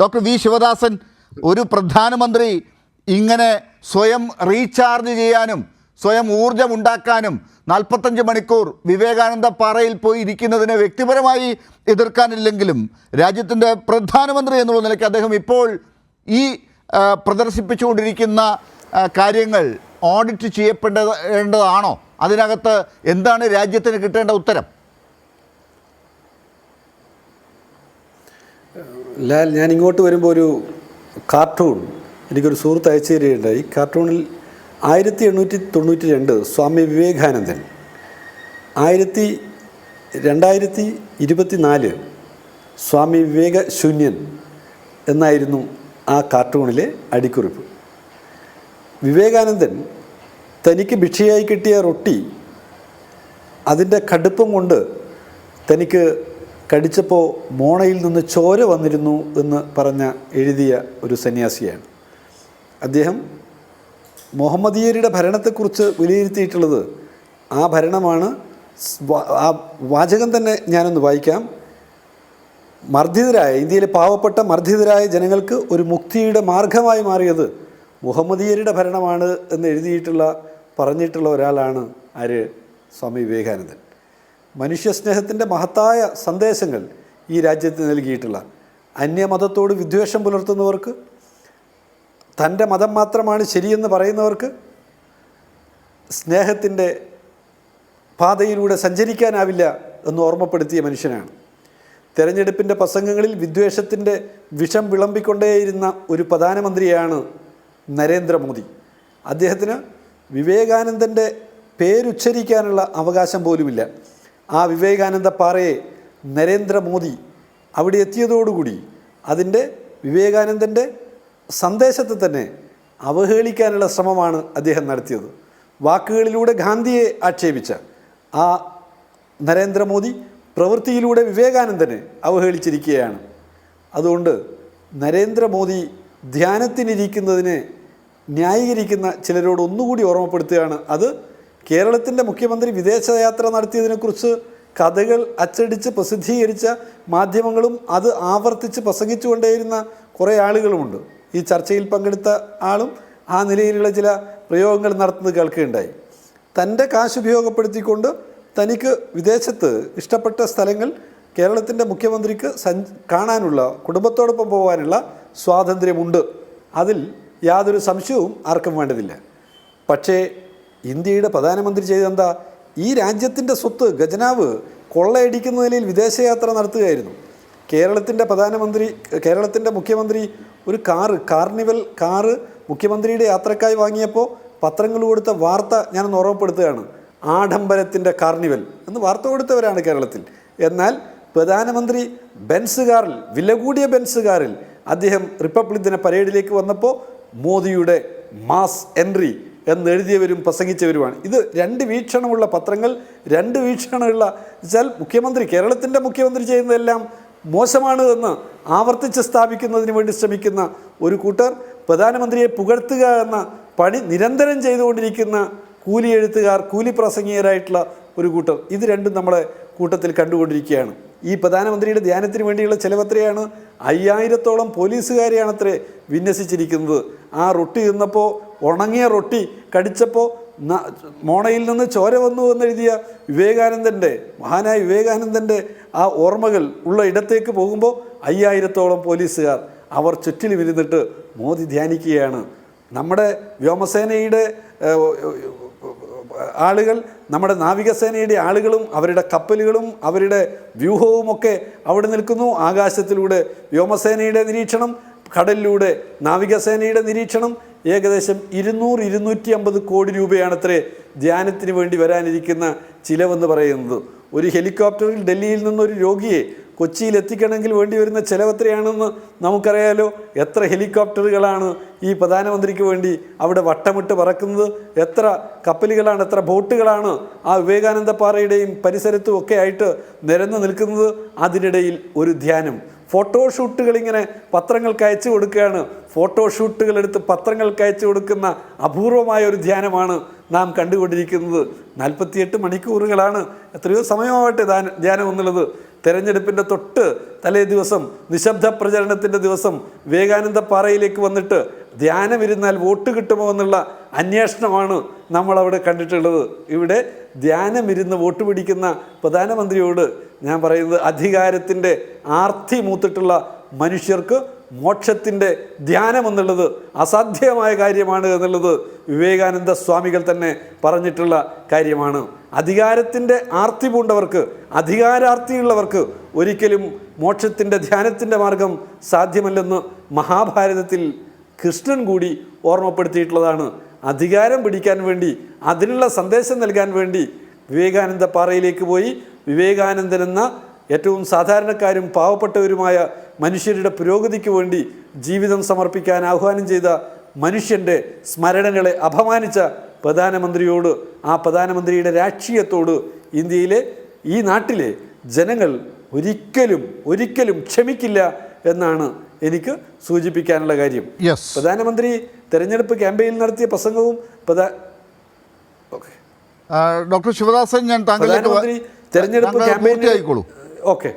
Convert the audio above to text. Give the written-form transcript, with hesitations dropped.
Doctor V Sivadasan, ഒരു പ്രധാനമന്ത്രി ഇങ്ങനെ സ്വയം റീചാർജ് ചെയ്യാനും സ്വയം ഊർജം ഉണ്ടാക്കാനും 45 മണിക്കൂർ വിവേകാനന്ദ പാറയിൽ പോയി ഇരിക്കുന്നതിനെ വ്യക്തിപരമായി എതിർക്കാനില്ലെങ്കിലും രാജ്യത്തിൻ്റെ പ്രധാനമന്ത്രി എന്നുള്ള നിലയ്ക്ക് അദ്ദേഹം ഇപ്പോൾ ഈ പ്രദർശിപ്പിച്ചുകൊണ്ടിരിക്കുന്ന കാര്യങ്ങൾ ഓഡിറ്റ് ചെയ്യപ്പെടേണ്ടതാണോ? അതിനകത്ത് എന്താണ് രാജ്യത്തിന് കിട്ടേണ്ട ഉത്തരം? ലാൽ, ഞാൻ ഇങ്ങോട്ട് വരുമ്പോൾ ഒരു കാർട്ടൂൺ എനിക്കൊരു സുഹൃത്ത് അയച്ചു തരികയുണ്ടായി. കാർട്ടൂണിൽ 1892 സ്വാമി വിവേകാനന്ദൻ, 2024 സ്വാമി വിവേക ശൂന്യൻ എന്നായിരുന്നു ആ കാർട്ടൂണിലെ അടിക്കുറിപ്പ്. വിവേകാനന്ദൻ തനിക്ക് ഭിക്ഷയായി കിട്ടിയ റൊട്ടി അതിൻ്റെ കടുപ്പം കൊണ്ട് തനിക്ക് കടിച്ചപ്പോൾ മോണയിൽ നിന്ന് ചോര വന്നിരുന്നു എന്ന് എഴുതിയ ഒരു സന്യാസിയാണ് അദ്ദേഹം. മുഹമ്മദീയരുടെ ഭരണത്തെക്കുറിച്ച് വിലയിരുത്തിയിട്ടുള്ളത് ആ ഭരണമാണ്. ആ വാചകം തന്നെ ഞാനൊന്ന് വായിക്കാം. ഇന്ത്യയിലെ പാവപ്പെട്ട മർദ്ദിതരായ ജനങ്ങൾക്ക് ഒരു മുക്തിയുടെ മാർഗമായി മാറിയത് മുഹമ്മദീയരുടെ ഭരണമാണ് എന്ന് പറഞ്ഞിട്ടുള്ള ഒരാളാണ് ആര്? സ്വാമി വിവേകാനന്ദൻ. മനുഷ്യസ്നേഹത്തിൻ്റെ മഹത്തായ സന്ദേശങ്ങൾ ഈ രാജ്യത്ത് നൽകിയിട്ടുള്ള, അന്യമതത്തോട് വിദ്വേഷം പുലർത്തുന്നവർക്ക്, തൻ്റെ മതം മാത്രമാണ് ശരിയെന്ന് പറയുന്നവർക്ക് സ്നേഹത്തിൻ്റെ പാതയിലൂടെ സഞ്ചരിക്കാനാവില്ല എന്ന് ഓർമ്മപ്പെടുത്തിയ മനുഷ്യനാണ്. തെരഞ്ഞെടുപ്പിൻ്റെ പ്രസംഗങ്ങളിൽ വിദ്വേഷത്തിൻ്റെ വിഷം വിളമ്പിക്കൊണ്ടേയിരുന്ന ഒരു പ്രധാനമന്ത്രിയാണ് നരേന്ദ്രമോദി. അദ്ദേഹത്തിന് വിവേകാനന്ദൻ്റെ പേരുച്ചരിക്കാനുള്ള അവകാശം പോലുമില്ല. ആ വിവേകാനന്ദ പാറയെ നരേന്ദ്രമോദി അവിടെ എത്തിയതോടുകൂടി അതിൻ്റെ വിവേകാനന്ദൻ്റെ സന്ദേശത്തെ തന്നെ അവഹേളിക്കാനുള്ള ശ്രമമാണ് അദ്ദേഹം നടത്തിയത്. വാക്കുകളിലൂടെ ഗാന്ധിയെ ആക്ഷേപിച്ച ആ നരേന്ദ്രമോദി പ്രവൃത്തിയിലൂടെ വിവേകാനന്ദനെ അവഹേളിച്ചിരിക്കുകയാണ്. അതുകൊണ്ട് നരേന്ദ്രമോദി ധ്യാനത്തിനിരിക്കുന്നതിനെ ന്യായീകരിക്കുന്ന ചിലരോട് ഒന്നുകൂടി ഓർമ്മപ്പെടുത്തുകയാണ്. അത് കേരളത്തിൻ്റെ മുഖ്യമന്ത്രി വിദേശയാത്ര നടത്തിയതിനെക്കുറിച്ച് കഥകൾ അച്ചടിച്ച് പ്രസിദ്ധീകരിച്ച മാധ്യമങ്ങളും അത് ആവർത്തിച്ച് പ്രസംഗിച്ചുകൊണ്ടേയിരുന്ന കുറേ ആളുകളുമുണ്ട്. ഈ ചർച്ചയിൽ പങ്കെടുത്ത ആളും ആ നിലയിലുള്ള ചില പ്രയോഗങ്ങൾ നടത്തുന്നത് കേൾക്കുകയുണ്ടായി. തൻ്റെ കാശ് ഉപയോഗപ്പെടുത്തിക്കൊണ്ട് തനിക്ക് വിദേശത്ത് ഇഷ്ടപ്പെട്ട സ്ഥലങ്ങൾ കേരളത്തിൻ്റെ മുഖ്യമന്ത്രിക്ക് കാണാനുള്ള, കുടുംബത്തോടൊപ്പം പോകാനുള്ള സ്വാതന്ത്ര്യമുണ്ട്. അതിൽ യാതൊരു സംശയവും ആർക്കും വേണ്ടതില്ല. പക്ഷേ ഇന്ത്യയുടെ പ്രധാനമന്ത്രി ചെയ്തെന്താ? ഈ രാജ്യത്തിൻ്റെ സ്വത്ത്, ഖജനാവ് കൊള്ളയടിക്കുന്ന നിലയിൽ വിദേശയാത്ര നടത്തുകയായിരുന്നു. കേരളത്തിൻ്റെ മുഖ്യമന്ത്രി ഒരു കാർണിവൽ കാറ് മുഖ്യമന്ത്രിയുടെ യാത്രക്കായി വാങ്ങിയപ്പോൾ പത്രങ്ങൾ കൊടുത്ത വാർത്ത ഞാനൊന്ന് ഓർമ്മപ്പെടുത്തുകയാണ്. ആഡംബരത്തിൻ്റെ കാർണിവൽ എന്ന് വാർത്ത കൊടുത്തവരാണ് കേരളത്തിൽ. എന്നാൽ പ്രധാനമന്ത്രി ബെൻസ് കാറിൽ, വില കൂടിയ ബെൻസ് കാറിൽ അദ്ദേഹം റിപ്പബ്ലിക് ദിന പരേഡിലേക്ക് വന്നപ്പോൾ മോദിയുടെ മാസ് എൻട്രി എന്നെഴുതിയവരും പ്രസംഗിച്ചവരുമാണ്. ഇത് രണ്ട് വീക്ഷണമുള്ള പത്രങ്ങൾ, രണ്ട് വീക്ഷണമുള്ള വെച്ചാൽ കേരളത്തിൻ്റെ മുഖ്യമന്ത്രി ചെയ്യുന്നതെല്ലാം മോശമാണ് എന്ന് ആവർത്തിച്ച് സ്ഥാപിക്കുന്നതിന് വേണ്ടി ശ്രമിക്കുന്ന ഒരു കൂട്ടർ, പ്രധാനമന്ത്രിയെ പുകഴ്ത്തുക എന്ന പണി നിരന്തരം ചെയ്തുകൊണ്ടിരിക്കുന്ന കൂലി എഴുത്തുകാർ, കൂലി പ്രസംഗികരായിട്ടുള്ള ഒരു കൂട്ടർ, ഇത് രണ്ടും നമ്മളെ കൂട്ടത്തിൽ കണ്ടുകൊണ്ടിരിക്കുകയാണ്. ഈ പ്രധാനമന്ത്രിയുടെ ധ്യാനത്തിന് വേണ്ടിയുള്ള ചിലവത്രയാണ് 5000-ഓളം പോലീസുകാരെയാണ് അത്രേ വിന്യസിച്ചിരിക്കുന്നത്. ആ റൊട്ടി തിന്നപ്പോൾ, ഉണങ്ങിയ റൊട്ടി കടിച്ചപ്പോൾ മോണയിൽ നിന്ന് ചോര വന്നു എന്നെഴുതിയ മഹാനായ വിവേകാനന്ദൻ്റെ ആ ഓർമ്മകൾ ഉള്ള ഇടത്തേക്ക് പോകുമ്പോൾ 5000-ഓളം പോലീസുകാർ അവർ ചുറ്റിലും ഇരുന്നിട്ട് മോദി ധ്യാനിക്കുകയാണ്. നമ്മുടെ വ്യോമസേനയുടെ ആളുകൾ, നമ്മുടെ നാവികസേനയുടെ ആളുകളും അവരുടെ കപ്പലുകളും അവരുടെ വ്യൂഹവുമൊക്കെ അവിടെ നിൽക്കുന്നു. ആകാശത്തിലൂടെ വ്യോമസേനയുടെ നിരീക്ഷണം, കടലിലൂടെ നാവികസേനയുടെ നിരീക്ഷണം. ഏകദേശം 200-250 കോടി രൂപയാണത്രേ ധ്യാനത്തിന് വേണ്ടി വരാനിരിക്കുന്ന ചിലവെന്ന് പറയുന്നത്. ഒരു ഹെലികോപ്റ്ററിൽ ഡൽഹിയിൽ നിന്നൊരു രോഗിയെ കൊച്ചിയിൽ എത്തിക്കണമെങ്കിൽ വേണ്ടി വരുന്ന ചിലവത്രയാണെന്ന് നമുക്കറിയാലോ. എത്ര ഹെലികോപ്റ്ററുകളാണ് ഈ പ്രധാനമന്ത്രിക്ക് വേണ്ടി അവിടെ വട്ടമിട്ട് പറക്കുന്നത്? എത്ര കപ്പലുകളാണ്, എത്ര ബോട്ടുകളാണ് ആ വിവേകാനന്ദ പാറയുടെയും പരിസരത്തും ഒക്കെ ആയിട്ട് നിരന്ന് നിൽക്കുന്നത്? അതിനിടയിൽ ഒരു ധ്യാനം. ഫോട്ടോഷൂട്ടുകൾ ഇങ്ങനെ പത്രങ്ങൾക്ക് അയച്ചു കൊടുക്കുകയാണ്. ഫോട്ടോഷൂട്ടുകൾ എടുത്ത് പത്രങ്ങൾക്ക് അയച്ചു കൊടുക്കുന്ന അപൂർവമായ ഒരു ധ്യാനമാണ് നാം കണ്ടുകൊണ്ടിരിക്കുന്നത്. 48 മണിക്കൂറുകളാണ്, എത്രയോ സമയമാവട്ടെ ധ്യാനം എന്നുള്ളത്. തെരഞ്ഞെടുപ്പിൻ്റെ തൊട്ട് തലേ ദിവസം നിശബ്ദ പ്രചരണത്തിൻ്റെ ദിവസം വിവേകാനന്ദ പാറയിലേക്ക് വന്നിട്ട് ധ്യാനമിരുന്നാൽ വോട്ട് കിട്ടുമോ എന്നുള്ള അന്വേഷണമാണ് നമ്മളവിടെ കണ്ടിട്ടുള്ളത്. ഇവിടെ ധ്യാനമിരുന്ന് വോട്ട് പിടിക്കുന്ന പ്രധാനമന്ത്രിയോട് ഞാൻ പറയുന്നത്, അധികാരത്തിൻ്റെ ആർത്തി മൂത്തിട്ടുള്ള മനുഷ്യർക്ക് മോക്ഷത്തിൻ്റെ ധ്യാനം എന്നുള്ളത് അസാധ്യമായ കാര്യമാണ് എന്നുള്ളത് വിവേകാനന്ദ സ്വാമികൾ തന്നെ പറഞ്ഞിട്ടുള്ള കാര്യമാണ്. അധികാരത്തിൻ്റെ ആർത്തി പൂണ്ടവർക്ക്, അധികാരാർത്തിയുള്ളവർക്ക് ഒരിക്കലും മോക്ഷത്തിൻ്റെ ധ്യാനത്തിൻ്റെ മാർഗം സാധ്യമല്ലെന്ന് മഹാഭാരതത്തിൽ കൃഷ്ണൻ കൂടി ഓർമ്മപ്പെടുത്തിയിട്ടുള്ളതാണ്. അധികാരം പിടിക്കാൻ വേണ്ടി, അതിനുള്ള സന്ദേശം നൽകാൻ വേണ്ടി വിവേകാനന്ദ പാറയിലേക്ക് പോയി വിവേകാനന്ദൻ എന്ന ഏറ്റവും സാധാരണക്കാരും പാവപ്പെട്ടവരുമായ മനുഷ്യരുടെ പുരോഗതിക്ക് വേണ്ടി ജീവിതം സമർപ്പിക്കാൻ ആഹ്വാനം ചെയ്ത മനുഷ്യൻ്റെ സ്മരണകളെ അപമാനിച്ച പ്രധാനമന്ത്രിയോട്, ആ പ്രധാനമന്ത്രിയുടെ രാഷ്ട്രീയത്തോട് ഇന്ത്യയിലെ, ഈ നാട്ടിലെ ജനങ്ങൾ ഒരിക്കലും ക്ഷമിക്കില്ല എന്നാണ് എനിക്ക് സൂചിപ്പിക്കാനുള്ള കാര്യം. പ്രധാനമന്ത്രി തെരഞ്ഞെടുപ്പ് ക്യാമ്പയിനിൽ നടത്തിയ പ്രസംഗവും ഡോക്ടർ ശിവദാസൻ, ഞാൻ പ്രധാനമന്ത്രി തെരഞ്ഞെടുപ്പ് ക്യാമ്പയിനിൽ ആയിക്കോളൂ. ഓക്കെ